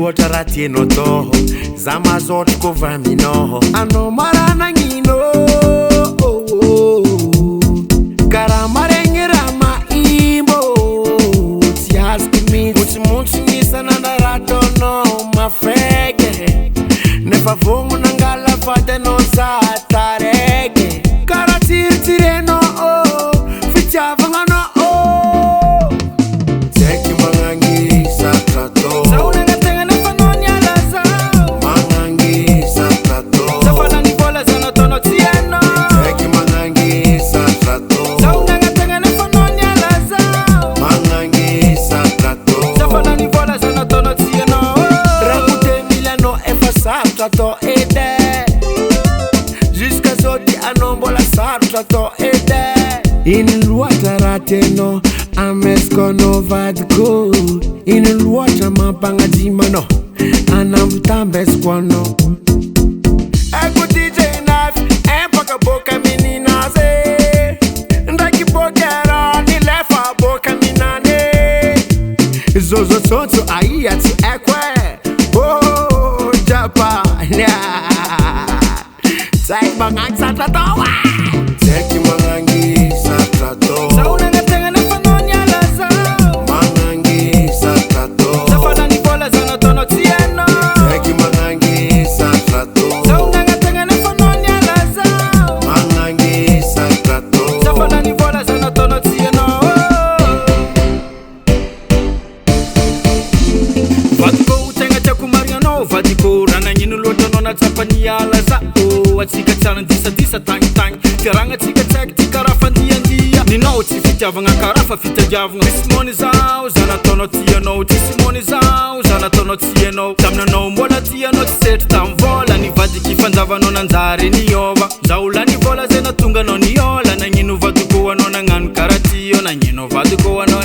luota ratieno toho zama zote kovaminoho ano marana ngino karamarengirama imbo tiaskimi mutimutinisa nandaratono mafeke nefavongo nangala fate no satareke karatirtireno fitiavangano teki mangangi satrato saunanga tengene fanonya laza mangangi satrato safalani bola zana tono tieno teki mangangi satrato saunanga tengene fanonya laza mangangi satrato safalani bola zana tono tieno rakute milano efa satrato ede jusqu'à zodi anombola satrato ede in luata rateno ameskono vadko in luata mapanga jimano anamtambeskwano ego DJ Knife empaka boka mininaze ndaki bokera ni lefa boka minane zozo tonto ayati ekwe oh japa sai bangang satrato teki mangangi satrato saunanga tengene fanonya laza mangangi satrato safalani bola zana tono tieno teki mangangi satrato saunanga tengene fanonya laza mangangi satrato safalani bola zana tono tieno vatiko utenga chakumariano vatiko rana nyinu loto nona tapania laza atsika tsara disa tang karanga tsika tsak tikarafa ndia ninao tsy fitiavagna karafa fitadiavagna tisimony zao zana tono tianao tisimony zao zana tono tianao taminanao mbola tianao tsy setry tam vola nivadiky fanjavanao nanjary niova zaolany vola zay natonga anao niola nagnino vadiko anao nagnano karatio nagnino vadiko anao